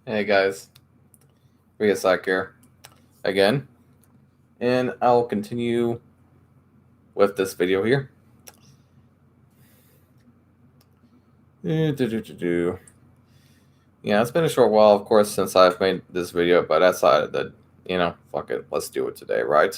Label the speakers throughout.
Speaker 1: Hey guys, Ryasak here again, and I'll continue with this video here. Yeah, it's been a short while, of course, since I've made this video, but I decided that, fuck it, let's do it today, right?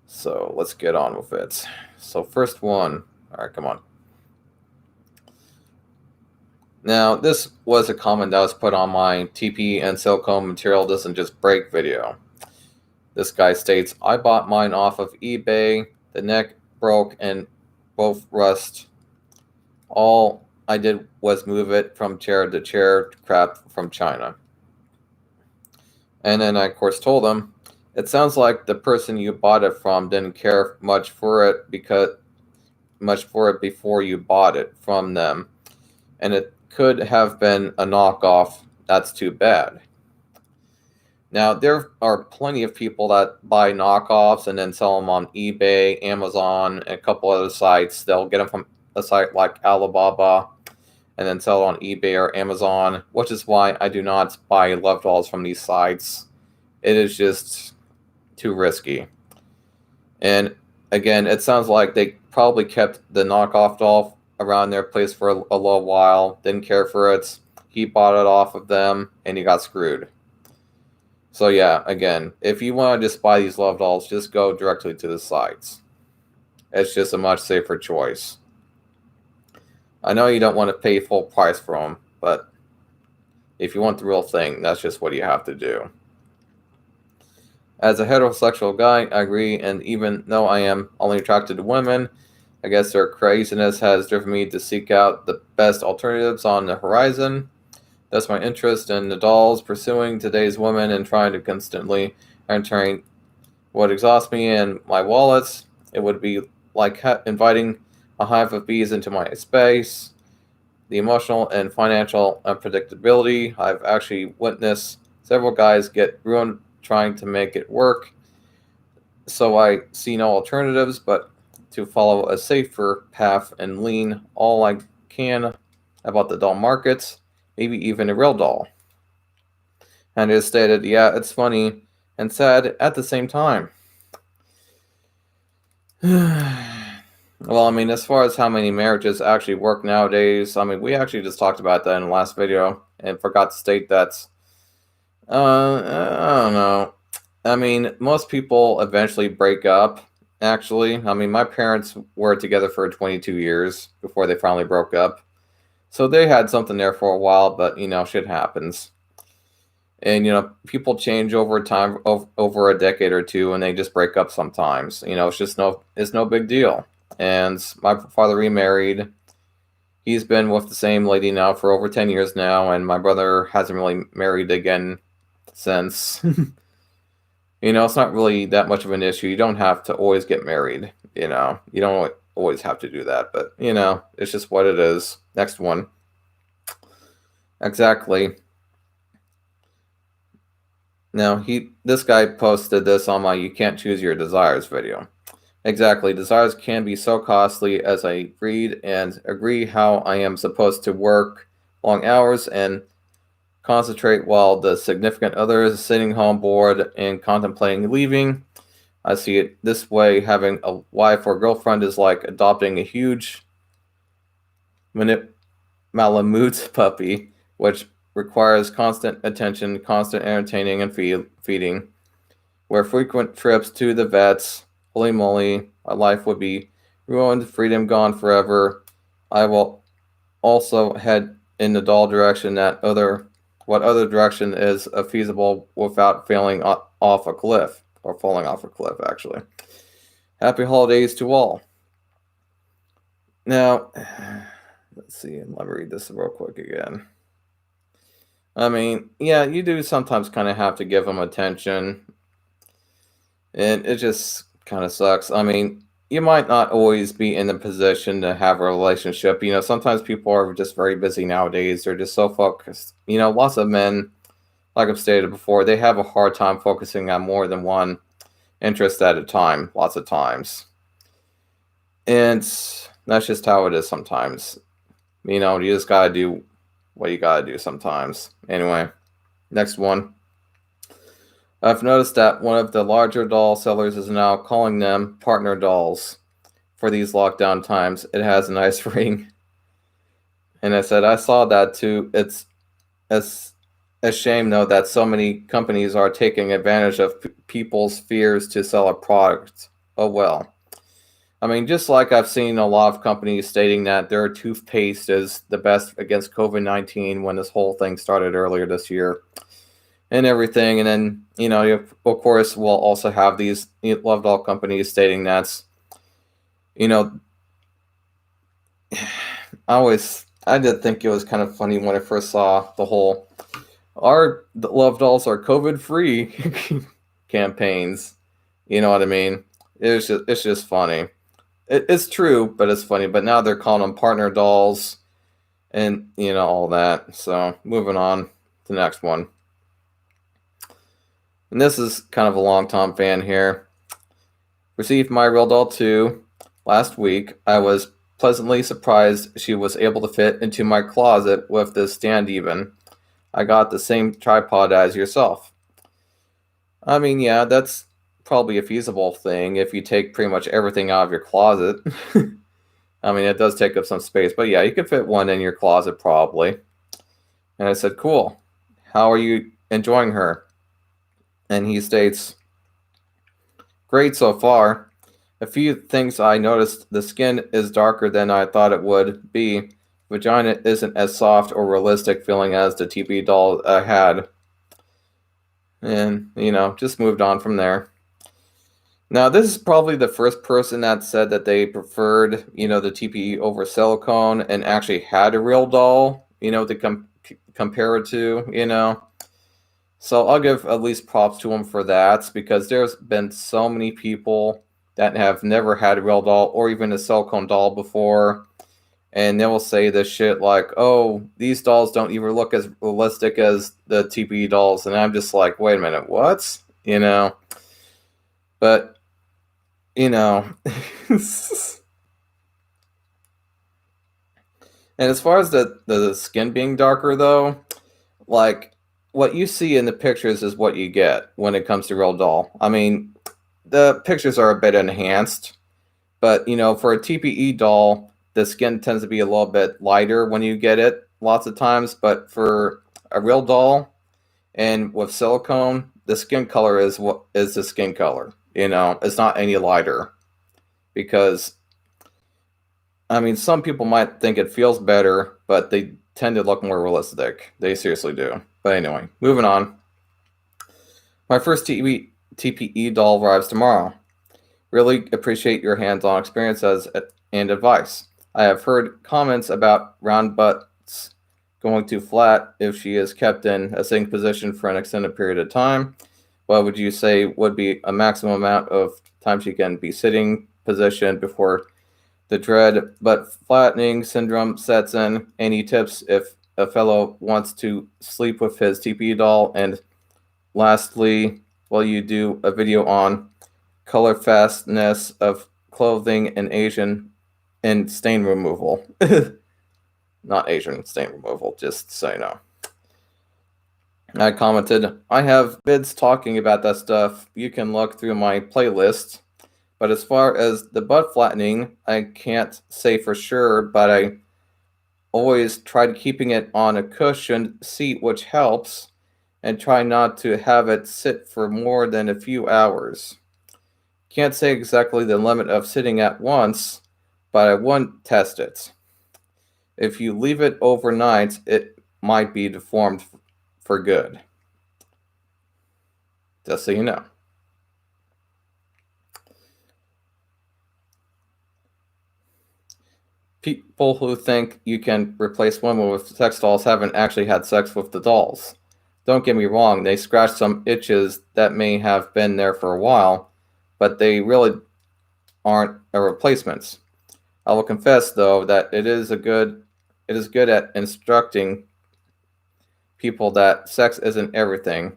Speaker 1: So let's get on with it. So first one, alright, come on. Now, this was a comment that was put on my TP and silicone material doesn't just break video. This guy states, I bought mine off of eBay, the neck broke and both rust. All I did was move it from chair to chair, crap from China. And then I, of course, told him, it sounds like the person you bought it from didn't care much for it before you bought it from them. And it could have been a knockoff. That's too bad. Now, there are plenty of people that buy knockoffs and then sell them on eBay, Amazon, and a couple other sites. They'll get them from a site like Alibaba and then sell it on eBay or Amazon, which is why I do not buy love dolls from these sites. It is just too risky. And again, it sounds like they probably kept the knockoff doll around their place for a little while, didn't care for it. He bought it off of them and he got screwed. So yeah, again, if you want to just buy these love dolls, just go directly to the sites. It's just a much safer choice. I know you don't want to pay full price for them, but if you want the real thing, that's just what you have to do. As a heterosexual guy, I agree, and even though I am only attracted to women, I guess their craziness has driven me to seek out the best alternatives on the horizon. That's my interest in the dolls, pursuing today's women and trying to constantly entering what exhausts me and my wallets. It would be like inviting a hive of bees into my space. The emotional and financial unpredictability. I've actually witnessed several guys get ruined trying to make it work. So I see no alternatives but to follow a safer path and lean all I can about the doll markets, maybe even a real doll. And it stated, yeah, it's funny and sad at the same time. Well, I mean, as far as how many marriages actually work nowadays, I mean, we actually just talked about that in the last video and forgot to state that, I don't know. I mean, most people eventually break up, actually. I mean, my parents were together for 22 years before they finally broke up. So they had something there for a while, but, shit happens. And, people change over time, over a decade or two, and they just break up sometimes. It's no big deal. And my father remarried. He's been with the same lady now for over 10 years now, and my brother hasn't really married again since. It's not really that much of an issue. You don't have to always get married, You don't always have to do that, but, it's just what it is. Next one. Exactly. Now, this guy posted this on my You Can't Choose Your Desires video. Exactly. Desires can be so costly as I read and agree how I am supposed to work long hours and concentrate while the significant other is sitting home bored and contemplating leaving. I see it this way. Having a wife or girlfriend is like adopting a huge Malamute puppy, which requires constant attention, constant entertaining, and feeding. Where frequent trips to the vets, holy moly, my life would be ruined, freedom gone forever. I will also head in the doll direction what other direction is feasible without falling off a cliff, or falling off a cliff, actually. Happy holidays to all. Now, let's see, let me read this real quick again. I mean, yeah, you do sometimes kind of have to give them attention. And it just kind of sucks. I mean, you might not always be in the position to have a relationship. Sometimes people are just very busy nowadays. They're just so focused. Lots of men, like I've stated before, they have a hard time focusing on more than one interest at a time, lots of times. And that's just how it is sometimes. You just got to do what you got to do sometimes. Anyway. Next one. I've noticed that one of the larger doll sellers is now calling them partner dolls for these lockdown times. It has a nice ring. And I said, I saw that too. It's a shame, though, that so many companies are taking advantage of people's fears to sell a product. Oh, well. I mean, just like I've seen a lot of companies stating that their toothpaste is the best against COVID-19 when this whole thing started earlier this year and everything. And then, you, of course, we'll also have these love doll companies stating that's, you know, I did think it was kind of funny when I first saw the whole our love dolls are COVID free campaigns. You know what I mean? It's just funny. It's true, but it's funny. But now they're calling them partner dolls, and all that. So moving on to the next one. And this is kind of a long Tom fan here. Received my real doll 2 last week. I was pleasantly surprised she was able to fit into my closet with the stand even. I got the same tripod as yourself. I mean, yeah, that's probably a feasible thing if you take pretty much everything out of your closet. I mean, it does take up some space, but yeah, you could fit one in your closet probably. And I said, cool. How are you enjoying her? And he states, great so far. A few things I noticed: the skin is darker than I thought it would be. Vagina isn't as soft or realistic feeling as the TP doll had. And, just moved on from there. Now, this is probably the first person that said that they preferred, the TPE over silicone and actually had a real doll, to compare it to, So I'll give at least props to them for that, because there's been so many people that have never had a real doll or even a silicone doll before. And they will say this shit like, oh, these dolls don't even look as realistic as the TPE dolls. And I'm just like, wait a minute, what? But, and as far as the skin being darker, though, like, what you see in the pictures is what you get when it comes to real doll. I mean, the pictures are a bit enhanced, but, for a TPE doll, the skin tends to be a little bit lighter when you get it lots of times. But for a real doll and with silicone, the skin color is what is the skin color. It's not any lighter, because, I mean, some people might think it feels better, but they tend to look more realistic. They seriously do. But anyway, moving on. My first TPE doll arrives tomorrow. Really appreciate your hands-on experiences and advice. I have heard comments about round butts going too flat if she is kept in a sitting position for an extended period of time. What would you say would be a maximum amount of time she can be sitting position before the dread butt flattening syndrome sets in? Any tips if a fellow wants to sleep with his TPE doll? And lastly, will you do a video on color fastness of clothing and stain removal? Not Asian stain removal, just so you know. I commented, I have vids talking about that stuff. You can look through my playlist. But as far as the butt flattening, I can't say for sure, but I always tried keeping it on a cushioned seat, which helps, and try not to have it sit for more than a few hours. Can't say exactly the limit of sitting at once, but I wouldn't test it. If you leave it overnight, it might be deformed for good. Just so you know. People who think you can replace women with sex dolls haven't actually had sex with the dolls. Don't get me wrong, they scratch some itches that may have been there for a while, but they really aren't a replacement. I will confess, though, that it is good at instructing people that sex isn't everything,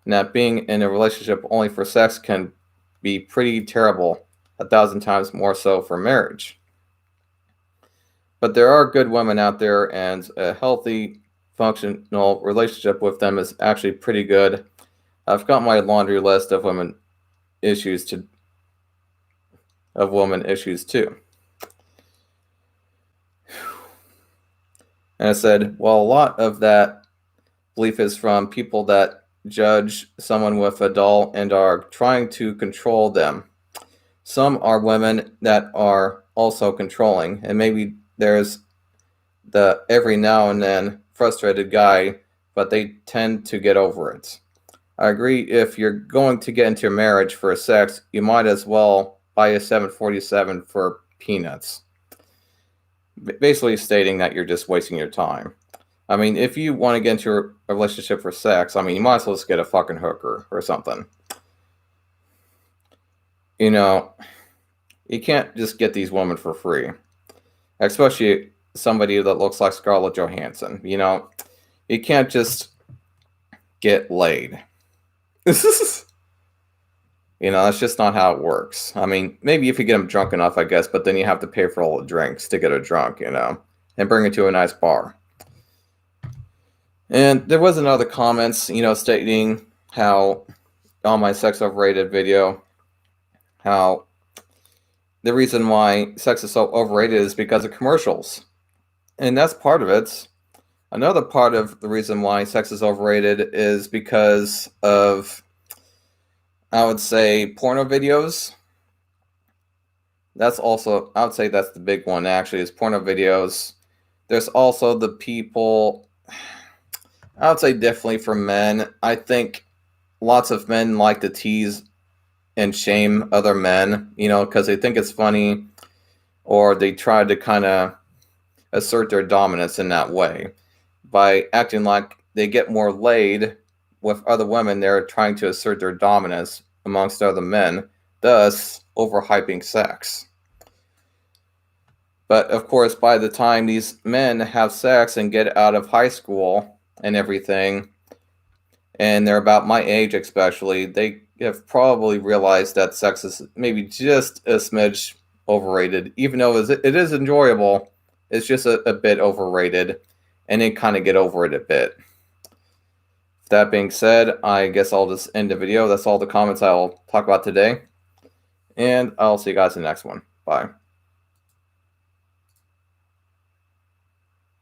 Speaker 1: and that being in a relationship only for sex can be pretty terrible, 1,000 times more so for marriage. But there are good women out there, and a healthy functional relationship with them is actually pretty good. I've got my laundry list of women issues too. And I said, well, a lot of that belief is from people that judge someone with a doll and are trying to control them. Some are women that are also controlling, and maybe there's the every now and then frustrated guy, but they tend to get over it. I agree, if you're going to get into a marriage for sex, you might as well buy a 747 for peanuts. Basically stating that you're just wasting your time. I mean, if you want to get into a relationship for sex, I mean, you might as well just get a fucking hooker or something. You know, you can't just get these women for free. Especially somebody that looks like Scarlett Johansson. You know, you can't just get laid. You know, that's just not how it works. I mean, maybe if you get them drunk enough, I guess, but then you have to pay for all the drinks to get her drunk, you know, and bring it to a nice bar. And there was another comments, you know, stating how on my sex overrated video, how the reason why sex is so overrated is because of commercials. And that's part of it. Another part of the reason why sex is overrated is because of, I would say, porno videos. That's also, I would say that's the big one actually, is porno videos. There's also the people, I would say definitely for men. I think lots of men like to tease and shame other men, you know, because they think it's funny, or they try to kind of assert their dominance in that way. By acting like they get more laid with other women, they're trying to assert their dominance amongst other men, thus overhyping sex. But of course, by the time these men have sex and get out of high school and everything, and they're about my age especially, they have probably realized that sex is maybe just a smidge overrated. Even though it is enjoyable, it's just a bit overrated, and they kind of get over it a bit. That being said, I guess I'll just end the video. That's all the comments I'll talk about today, and I'll see you guys in the next one. Bye.